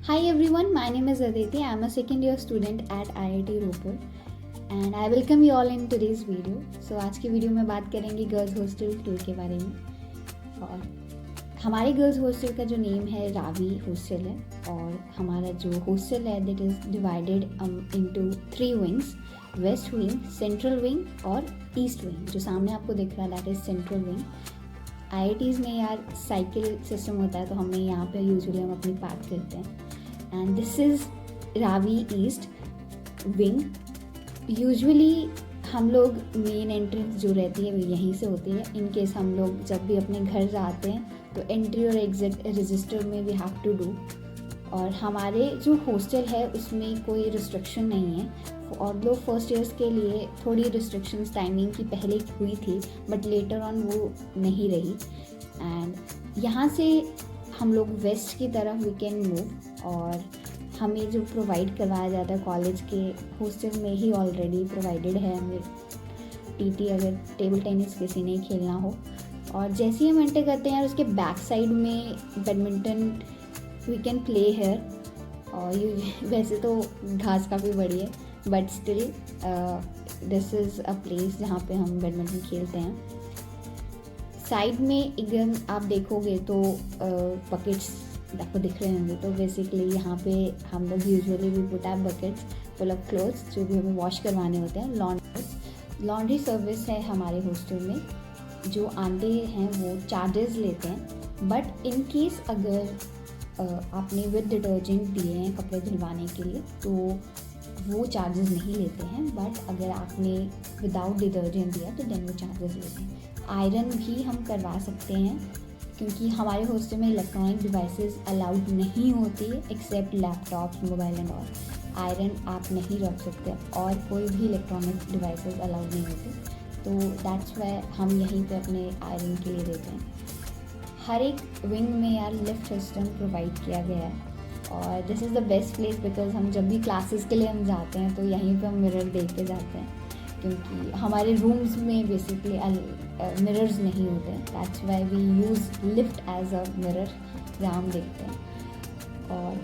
Hi everyone, my name is Aditi. I am a second year student at IIT Ropur and I welcome you all in today's video. So आज की video में बात करेंगे girls hostel tour के बारे में। और हमारे गर्ल्स हॉस्टल का जो नेम है रावी हॉस्टल है और हमारा जो हॉस्टल है that is divided into 3 wings, west wing, central wing और ईस्ट विंग। जो सामने आपको दिख रहा है that is central wing. IITs में यार साइकिल सिस्टम होता है तो हमें यहाँ पे यूजुअली हम अपनी पार्क करते हैं। And this is Ravi east wing. Usually हम लोग मेन एंट्रेंस जो रहती है वो यहीं से होती है। इन केस हम लोग जब भी अपने घर जाते हैं तो एंट्री और एग्जिट रजिस्टर में वी हैव टू डू। और हमारे जो हॉस्टल है उसमें कोई रिस्ट्रिक्शन नहीं है। और लोग फर्स्ट ईयर्स के लिए थोड़ी रिस्ट्रिक्शंस टाइमिंग की पहले हुई थी बट लेटर ऑन वो नहीं रही। एंड यहाँ से हम लोग वेस्ट की तरफ वी कैन मूव और हमें जो प्रोवाइड करवाया जाता है कॉलेज के हॉस्टल में ही ऑलरेडी प्रोवाइडेड है हमें टीटी अगर टेबल टेनिस किसी ने खेलना हो। और जैसे ही हम एंटर करते हैं उसके बैक साइड में badminton we can play here. और ये वैसे तो घास काफ़ी बड़ी है but still this is a place जहाँ पे हम बैडमिंटन खेलते हैं। साइड में एकदम आप देखोगे तो बकेट्स आपको दिख रहे होंगे। तो बेसिकली यहाँ पे हम लोग यूजुअली भी put up buckets full of clothes जो भी हमें वॉश करवाने होते हैं। लॉन्ड्री सर्विस है हमारे हॉस्टल में। जो आंटी हैं वो चार्जेस लेते हैं बट इन केस अगर आपने विद डिटर्जेंट दिए हैं कपड़े धुलवाने के लिए तो वो चार्जेस नहीं लेते हैं। बट अगर आपने विदाउट डिटर्जेंट दिया तो देन वो चार्जेस लेते हैं। आयरन भी हम करवा सकते हैं क्योंकि हमारे हॉस्टल में इलेक्ट्रॉनिक डिवाइसेस अलाउड नहीं होती है except laptop, mobile and all. Iron आप नहीं रख सकते और कोई भी इलेक्ट्रॉनिक डिवाइसेस अलाउड नहीं होते। तो दैट्स वाई हम यहीं पे अपने आयरन के लिए देते हैं। हर एक विंग में यार लिफ्ट सिस्टम प्रोवाइड किया गया है और this is the best place because हम जब भी क्लासेस के लिए हम जाते हैं तो यहीं पे हम मिरर देख के जाते हैं क्योंकि हमारे रूम्स में बेसिकली मिरर्स नहीं होते हैं। That's why we use lift as a mirror जहाँ हम देखते हैं। और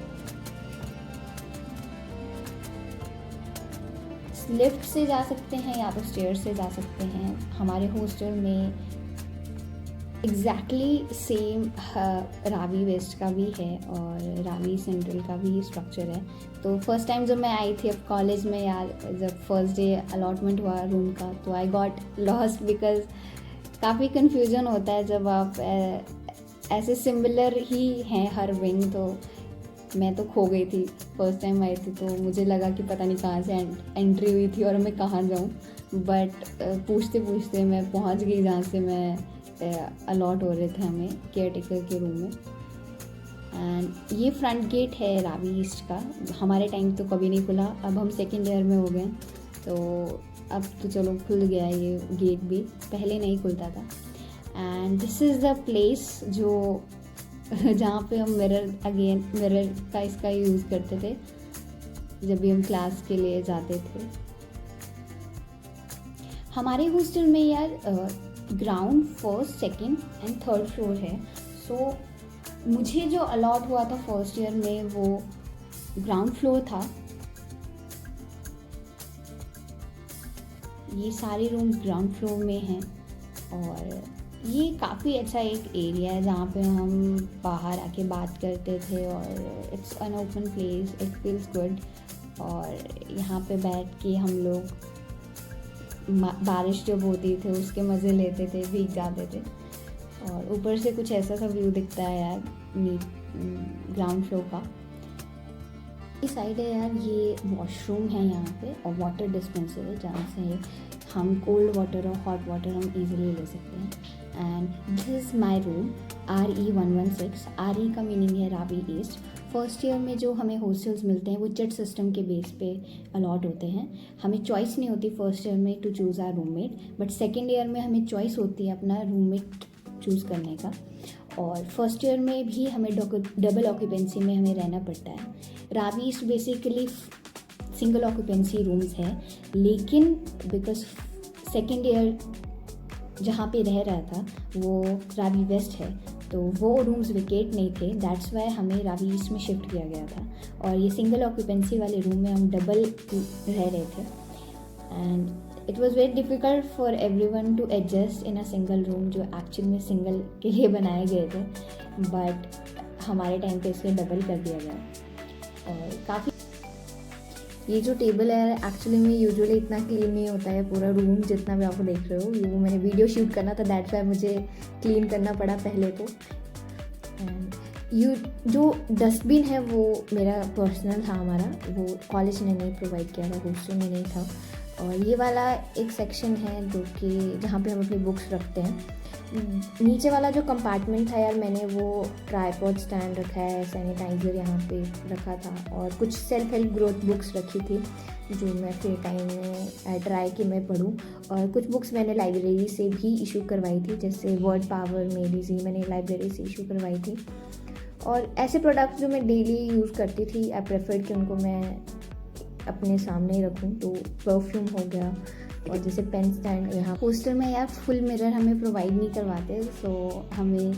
लिफ्ट से जा सकते हैं या तो स्टेयर से जा सकते हैं। हमारे हॉस्टल में एग्जैक्टली सेम रावी वेस्ट का भी है और रावी सेंट्रल का भी स्ट्रक्चर है। तो फर्स्ट टाइम जब मैं आई थी अब कॉलेज में यार जब फर्स्ट डे अलॉटमेंट हुआ रूम का तो आई गॉट लॉस्ट बिकॉज काफ़ी कन्फ्यूजन होता है जब आप ऐसे सिमिलर ही हैं हर विंग। तो मैं तो खो गई थी फर्स्ट टाइम आई थी तो मुझे लगा कि पता नहीं कहाँ से एंट्री हुई थी और मैं कहाँ जाऊँ। बट पूछते पूछते मैं पहुँच गई जहाँ से मैं अलॉट हो रहे थे हमें केयर टेकर के रूम में। एंड ये फ्रंट गेट है रावी ईस्ट का। हमारे टाइम तो कभी नहीं खुला, अब हम सेकेंड ईयर में हो गए तो अब तो चलो खुल गया ये गेट भी, पहले नहीं खुलता था। And this is the place जो जहाँ पे हम मिरर का इसका यूज़ करते थे जब भी हम क्लास के लिए जाते थे। हमारे हॉस्टल में यार ground, first, second and third floor है। सो मुझे जो अलॉट हुआ था फर्स्ट ईयर में वो ग्राउंड फ्लोर था। ये सारे रूम्स ग्राउंड फ्लोर में हैं और ये काफ़ी अच्छा एक एरिया है जहाँ पे हम बाहर आके बात करते थे और it's an open place, it feels good. और यहाँ पे बैठ के हम लोग बारिश जब होती थी उसके मज़े लेते थे, भीग जाते थे। और ऊपर से कुछ ऐसा सा व्यू दिखता है यार ग्राउंड फ्लोर का। इस साइड है यार ये वॉशरूम है यहाँ पे और वाटर डिस्पेंसर है जहाँ से हम कोल्ड वाटर और हॉट वाटर हम इजीली ले सकते हैं। And this is my room RE116। RE का मीनिंग है रावी ईस्ट। फर्स्ट ईयर में जो हमें हॉस्टल्स मिलते हैं वो जेट सिस्टम के बेस पे अलॉट होते हैं। हमें चॉइस नहीं होती फर्स्ट ईयर में to choose our roommate but second year में हमें चॉइस होती है अपना रूममेट चूज़ करने का। और फर्स्ट ईयर में भी हमें डबल ऑक्यूपेंसी में हमें रहना पड़ता है। Ravi east basically single occupancy rooms है लेकिन बिकॉज सेकेंड ईयर जहाँ पे रह रहा था वो रावी वेस्ट है तो वो रूम्स वेकेट नहीं थे, दैट्स वाई हमें रावी ईस्ट में शिफ्ट किया गया था। और ये सिंगल ऑक्यूपेंसी वाले रूम में हम डबल रह रहे थे and it was very difficult for everyone to adjust in a single room जो एक्चुअल में सिंगल के लिए बनाए गए थे, बट हमारे टाइम पे इसको डबल कर दिया गया। और काफ़ी ये जो टेबल है एक्चुअली में यूजुअली इतना क्लीन नहीं होता है, पूरा रूम जितना भी आपको देख रहे हो, वो मैंने वीडियो शूट करना था, दैट्स वाई मुझे क्लीन करना पड़ा पहले तो। एंड जो डस्टबिन है वो मेरा पर्सनल था, हमारा वो कॉलेज ने नहीं प्रोवाइड किया था, हॉस्टल में नहीं था। और ये वाला एक सेक्शन है जो कि जहाँ पे हम अपनी बुक्स रखते हैं। नीचे वाला जो कंपार्टमेंट था यार, मैंने वो ट्राइपॉड स्टैंड रखा है, सैनिटाइज़र यहाँ पे रखा था और कुछ सेल्फ हेल्प ग्रोथ बुक्स रखी थी जो मैं फ्री टाइम में ट्राई कि मैं पढूं। और कुछ बुक्स मैंने लाइब्रेरी से भी इशू करवाई थी, जैसे वर्ड पावर मेडिसी मैंने लाइब्रेरी से इशू करवाई थी। और ऐसे प्रोडक्ट्स जो मैं डेली यूज़ करती थी, आई प्रेफर्ड कि उनको मैं अपने सामने ही रखूं, तो परफ्यूम हो गया और जैसे पेन स्टैंड। यहाँ हॉस्टल में यार फुल मिरर हमें प्रोवाइड नहीं करवाते, सो हमें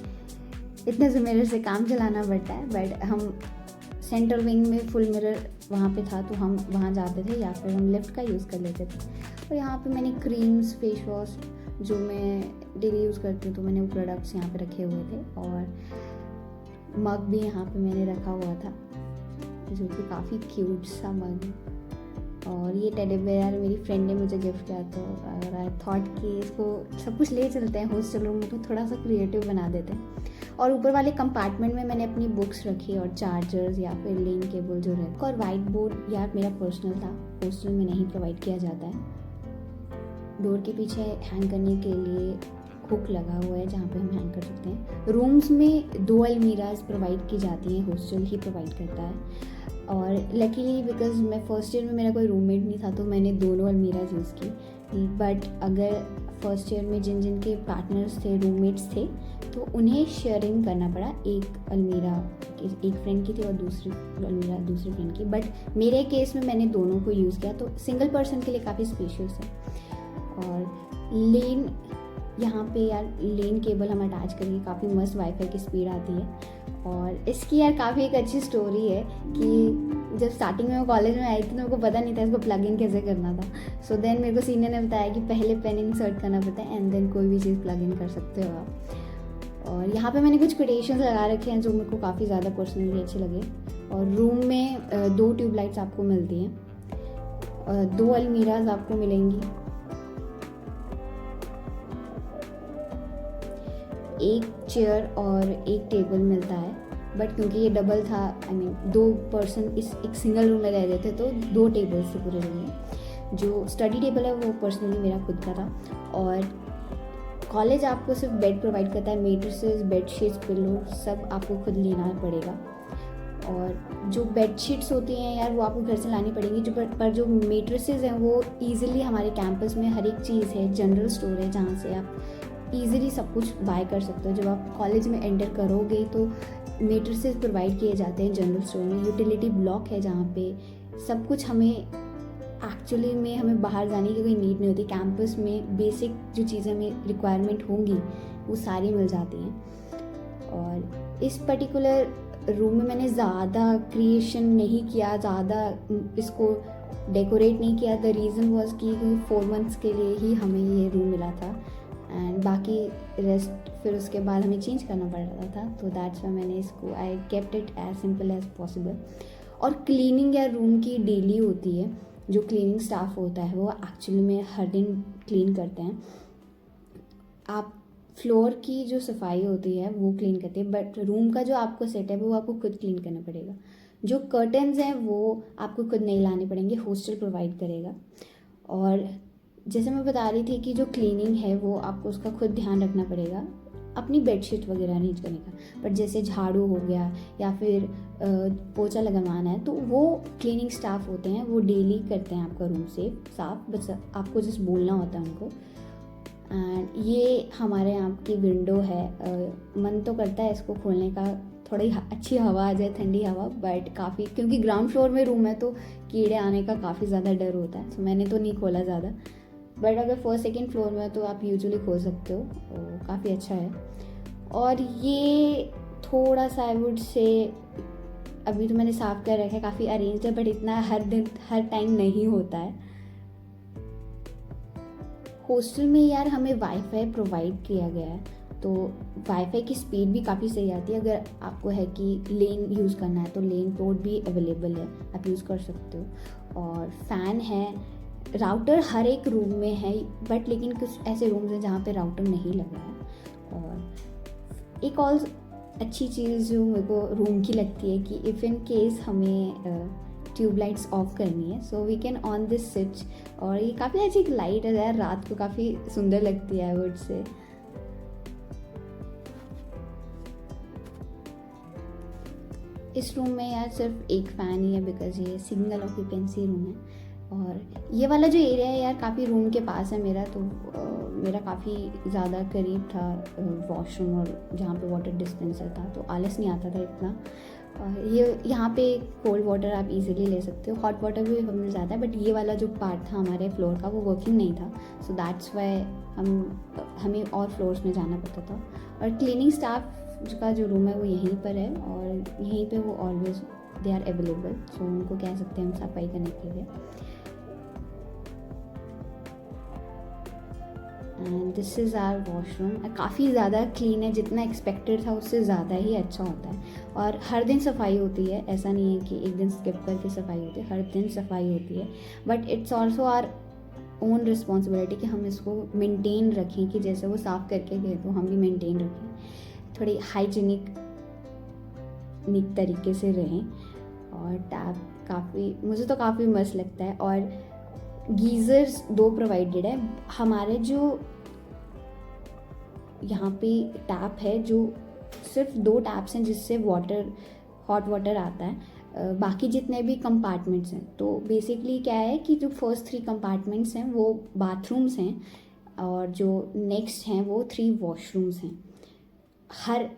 इतने से मिरर से काम चलाना पड़ता है। बट हम सेंट्रल विंग में फुल मिरर वहाँ पे था तो हम वहाँ जाते थे या फिर हम लिफ्ट का यूज़ कर लेते थे। और यहाँ पे मैंने क्रीम्स, फेस वॉश जो मैं डेली यूज़ करती हूँ तो मैंने वो प्रोडक्ट्स यहाँ पे रखे हुए थे। और मग भी यहाँ पे मैंने रखा हुआ था जो कि काफ़ी क्यूट सा मग है। और ये टेडी बेयर मेरी फ्रेंड ने मुझे गिफ्ट किया, तो अगर आई थॉट कि इसको सब कुछ ले चलते हैं हॉस्टल रूम में तो थोड़ा सा क्रिएटिव बना देते हैं। और ऊपर वाले कंपार्टमेंट में मैंने अपनी बुक्स रखी और चार्जर्स या फिर लेन केबल जो रहता है। और वाइट बोर्ड यार मेरा पर्सनल था, हॉस्टल में नहीं प्रोवाइड किया जाता है। डोर के पीछे हैंग करने के लिए हुक लगा हुआ है जहाँ पे हम हैंग कर सकते हैं। रूम्स में 2 अलमीराज प्रोवाइड की जाती हैं, हॉस्टल ही प्रोवाइड करता है। और लकीली बिकॉज मैं फर्स्ट ईयर में मेरा कोई रूममेट नहीं था तो मैंने दोनों अलमीराज यूज़ की। बट अगर फर्स्ट ईयर में जिन जिन के पार्टनर्स थे, रूममेट्स थे, तो उन्हें शेयरिंग करना पड़ा। एक अलमीरा एक फ्रेंड की थी और दूसरी अलमीरा दूसरी फ्रेंड की। बट मेरे केस में मैंने दोनों को यूज़ किया, तो सिंगल पर्सन के लिए काफ़ी स्पेशियस है। और लेन यहाँ पे यार लेन केबल हम अटैच करेंगे, काफ़ी मस्त वाईफाई की स्पीड आती है। और इसकी यार काफ़ी एक अच्छी स्टोरी है कि जब स्टार्टिंग में मैं कॉलेज में आई थी तो मेरे को पता नहीं था इसको प्लग इन कैसे करना था। सो देन मेरे को सीनियर ने बताया कि पहले पेन इंसर्ट करना पड़ता है एंड देन कोई भी चीज़ प्लग इन कर सकते हो आप। और यहाँ पे मैंने कुछ कोटेशंस लगा रखे हैं जो मेरे को काफ़ी ज़्यादा पर्सनली अच्छे लगे। और रूम में 2 ट्यूबलाइट्स आपको मिलती हैं, 2 अलमीराज आपको मिलेंगी, एक चेयर और एक टेबल मिलता है। बट क्योंकि ये डबल था, आई मीन 2 पर्सन इस एक सिंगल रूम में रह रहे थे तो 2 टेबल्स थे पूरे रूम में। जो स्टडी टेबल है वो पर्सनली मेरा खुद का था। और कॉलेज आपको सिर्फ बेड प्रोवाइड करता है, मेट्रेसेस, बेडशीट्स, पिलो सब आपको खुद लेना पड़ेगा। और जो बेडशीट्स होती हैं यार वो आपको घर से लानी पड़ेंगी, जो पर जो मेट्रेसेस हैं वो ईजिली हमारे कैंपस में हर एक चीज़ है, जनरल स्टोर है जहाँ से आप ईजिली सब कुछ बाय कर सकते हो। जब आप कॉलेज में एंटर करोगे तो मेट्रेसेस प्रोवाइड किए जाते हैं जनरल स्टोर में। यूटिलिटी ब्लॉक है जहाँ पे सब कुछ हमें एक्चुअली में हमें बाहर जाने की कोई नीड नहीं होती। कैंपस में बेसिक जो चीज़ें हमें रिक्वायरमेंट होंगी वो सारी मिल जाती हैं। और इस पर्टिकुलर रूम में मैंने ज़्यादा क्रिएशन नहीं किया, ज़्यादा इसको डेकोरेट नहीं किया। द रीज़न वॉज कि 4 मंथ्स के लिए ही हमें ये रूम मिला था एंड बाकी रेस्ट फिर उसके बाद हमें चेंज करना पड़ रहा था, तो दैट्स वाई मैंने इसको I kept it as simple as possible. और क्लीनिंग या रूम की डेली होती है, जो क्लीनिंग स्टाफ होता है वो एक्चुअली में हर दिन क्लीन करते हैं। आप फ्लोर की जो सफाई होती है वो क्लीन करते हैं, बट रूम का जो आपको सेटअप है वो आपको खुद क्लीन करना पड़ेगा। जो कर्टन्स हैं वो आपको खुद नहीं लाने पड़ेंगे, हॉस्टल प्रोवाइड करेगा। और जैसे मैं बता रही थी कि जो क्लीनिंग है वो आपको उसका खुद ध्यान रखना पड़ेगा, अपनी बेडशीट वगैरह अरेंज करने का। बट जैसे झाड़ू हो गया या फिर पोछा लगवाना है तो वो क्लीनिंग स्टाफ होते हैं, वो डेली करते हैं आपका रूम से साफ, बस आपको जस्ट बोलना होता है उनको। एंड ये हमारे यहाँ की विंडो है, मन तो करता है इसको खोलने का, थोड़ी अच्छी हवा आ जाए, ठंडी हवा, बट काफ़ी क्योंकि ग्राउंड फ्लोर में रूम है तो कीड़े आने का काफ़ी ज़्यादा डर होता है, तो मैंने तो नहीं खोला ज़्यादा। बट अगर 1st 2nd फ्लोर में तो आप यूजुअली खोल सकते हो, काफ़ी अच्छा है। और ये थोड़ा सा आई वुड से, अभी तो मैंने साफ़ कर रखा है, काफ़ी अरेंज है, बट इतना हर दिन हर टाइम नहीं होता है। हॉस्टल में यार हमें वाईफाई प्रोवाइड किया गया है, तो वाईफाई की स्पीड भी काफ़ी सही आती है। अगर आपको है कि लेन यूज़ करना है तो लेन पोर्ट भी अवेलेबल है, आप यूज़ कर सकते हो। और फ़ैन है, राउटर हर एक रूम में है, बट लेकिन कुछ ऐसे रूम्स हैं जहाँ पे राउटर नहीं लगा है। और एक और अच्छी चीज़ जो मेरे को रूम की लगती है कि इफ़ इन केस हमें ट्यूबलाइट्स ऑफ करनी है, so we can on this switch. और ये काफ़ी अच्छी एक लाइट है यार, रात को काफ़ी सुंदर लगती है आई वुड से। इस रूम में यार सिर्फ एक फ़ैन ही है, बिकॉज ये सिंगल ऑक्यूपेंसी रूम है। और ये वाला जो एरिया है यार काफ़ी रूम के पास है मेरा, तो मेरा काफ़ी ज़्यादा करीब था वॉशरूम और जहाँ पे वाटर डिस्पेंसर था, तो आलस नहीं आता था इतना। ये यहाँ पे कोल्ड वाटर आप इजीली ले सकते हो, हॉट वाटर भी मिल जाता है, बट ये वाला जो पार्ट था हमारे फ्लोर का वो वर्किंग नहीं था, सो दैट्स वाई हमें और फ्लोर्स में जाना पड़ता था। और क्लीनिंग स्टाफ का जो रूम है वो यहीं पर है, और यहीं पे वो always they are available, so उनको कह सकते हैं हम सफाई करने के लिए। And this is our washroom. काफ़ी ज़्यादा क्लीन है, जितना एक्सपेक्टेड था उससे ज़्यादा ही अच्छा होता है। और हर दिन सफाई होती है, ऐसा नहीं है कि एक दिन स्किप करके सफाई होती है, हर दिन सफाई होती है। But it's also our own responsibility कि हम इसको मेंटेन रखें, कि जैसे वो साफ़ करके गए तो हम भी मेंटेन रखें, थोड़ी हाइजीनिक तरीके से रहें। और टैप मुझे तो काफ़ी मस्त लगता है। और गीज़र्स 2 प्रोवाइडेड है हमारे, जो यहाँ पे टैप है जो सिर्फ 2 टैप्स हैं जिससे हॉट वाटर आता है। बाकी जितने भी कंपार्टमेंट्स हैं, तो बेसिकली क्या है कि जो फर्स्ट 3 कंपार्टमेंट्स हैं वो बाथरूम्स हैं, और जो नेक्स्ट हैं वो 3 वॉशरूम्स हैं। हर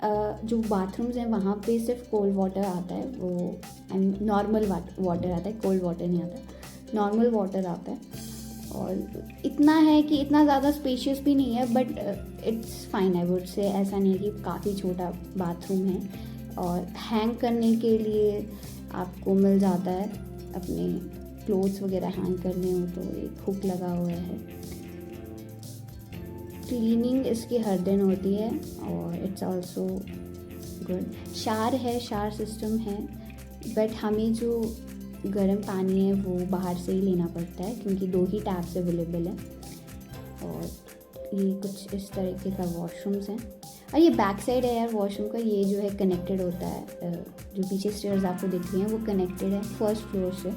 जो बाथरूम्स हैं वहाँ पे सिर्फ कोल्ड वाटर आता है, वो नॉर्मल वाटर आता है, कोल्ड वाटर नहीं आता, नॉर्मल वाटर आता है। और इतना है कि इतना ज़्यादा स्पेशियस भी नहीं है, but it's fine I would say. ऐसा नहीं है कि काफ़ी छोटा बाथरूम है। और हैंग करने के लिए आपको मिल जाता है, अपने क्लोथ्स वगैरह हैंग करने हो तो एक हुक लगा हुआ है। क्लीनिंग इसकी हर दिन होती है, और इट्स ऑल्सो गुड। शावर है, शावर सिस्टम है, बट हमें जो गर्म पानी है वो बाहर से ही लेना पड़ता है, क्योंकि 2 ही टैप्स अवेलेबल है। और ये कुछ इस तरीके का वॉशरूम्स हैं। और ये बैक साइड है यार वॉशरूम का, ये जो है कनेक्टेड होता है, जो पीछे स्टेयर्स आपको दिख रही हैं वो कनेक्टेड है फर्स्ट फ्लोर से।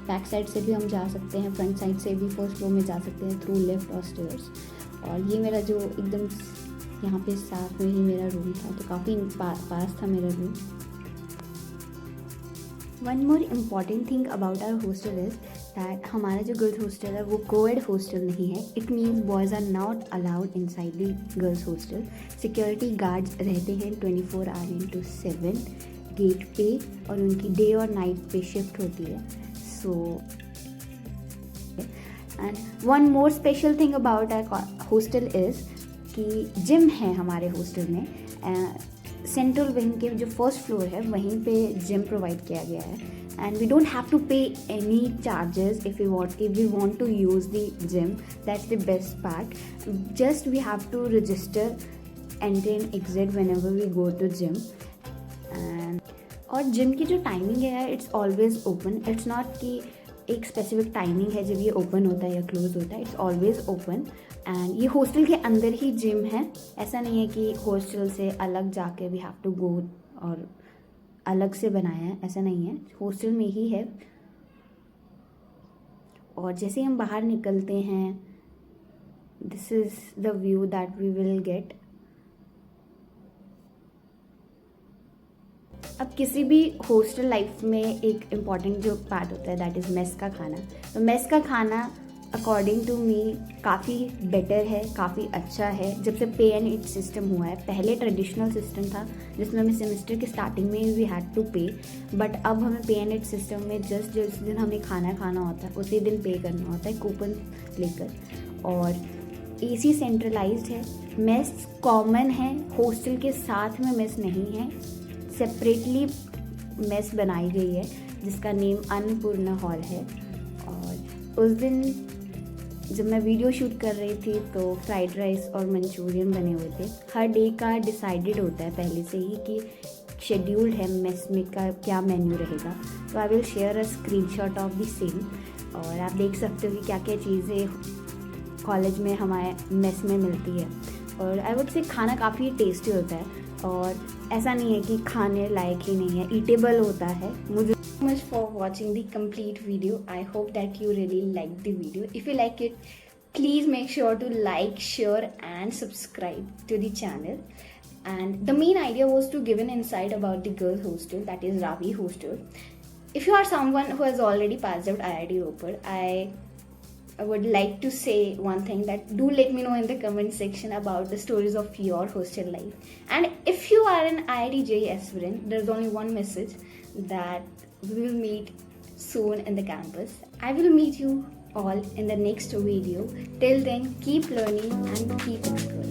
बैक साइड से भी हम जा सकते हैं, फ्रंट साइड से भी फर्स्ट फ्लोर में जा सकते हैं थ्रू लिफ्ट और स्टेयर्स। और ये मेरा जो एकदम यहाँ पे साथ में ही मेरा रूम था, तो काफ़ी पास था मेरा room. One more important thing about our hostel is that हमारा जो गर्ल्स हॉस्टल है वो कोएड हॉस्टल नहीं है। It means boys are not allowed inside the girls hostel. Security guards रहते हैं 24/7 गेट पे, और उनकी डे और नाइट पे शिफ्ट होती है। So and one more special thing about our hostel is कि जिम है हमारे हॉस्टल में। सेंट्रल विंग के जो फर्स्ट फ्लोर है वहीं पे जिम प्रोवाइड किया गया है, and we don't have to pay any charges if we want to use the gym. That's the best part. Just we have to register entry and exit whenever we go to gym. And और gym की जो timing है it's always open. It's not कि एक specific timing है जब ये open होता है या क्लोज होता है, इट्स ऑलवेज ओपन। एंड ये हॉस्टल के अंदर ही जिम है, ऐसा नहीं है कि हॉस्टल से अलग जाके वी हैव टू गो और अलग से बनाया है, ऐसा नहीं है, हॉस्टल में ही है। और जैसे हम बाहर निकलते हैं, this is the view that we will get. अब किसी भी हॉस्टल लाइफ में एक इम्पॉर्टेंट जो पार्ट होता है दैट इज़ मेस का खाना। तो मेस का खाना अकॉर्डिंग टू मी काफ़ी बेटर है, काफ़ी अच्छा है जब से पे एंड ईट सिस्टम हुआ है। पहले ट्रेडिशनल सिस्टम था जिसमें हमें सेमेस्टर के स्टार्टिंग में वी हैड टू पे, बट अब हमें पे एंड ईट सिस्टम में जस्ट जिस दिन हमें खाना होता है उसी दिन पे करना होता है कूपन लेकर। और AC सेंट्रलाइज्ड है, मेस कॉमन है, हॉस्टल के साथ में मेस नहीं है, सेपरेटली मेस बनाई गई है जिसका नेम अन्नपूर्णा हॉल है। और उस दिन जब मैं वीडियो शूट कर रही थी तो फ्राइड राइस और मंचूरियन बने हुए थे। हर डे का डिसाइडेड होता है पहले से ही कि शेड्यूल्ड है मेस में का क्या मेन्यू रहेगा। तो I will share a screenshot of the same और आप देख सकते हो कि क्या क्या चीज़ें कॉलेज में हमारे मेस में मिलती है। और आई वुड से खाना काफ़ी टेस्टी होता है और ऐसा नहीं है कि खाने लायक ही नहीं है, ईटेबल होता है। मुझे much for watching the complete video. I hope that you really liked the video. If you like it, please make sure to like, share and subscribe to the channel. And the main idea was to give an insight about the girls hostel, that is Ravi hostel. If you are someone who has already passed out IIT Ropar, I would like to say one thing, that do let me know in the comment section about the stories of your hostel life. And if you are an IIT JEE aspirant, there's only one message, that we will meet soon in the campus. I will meet you all in the next video. Till then, keep learning and keep exploring.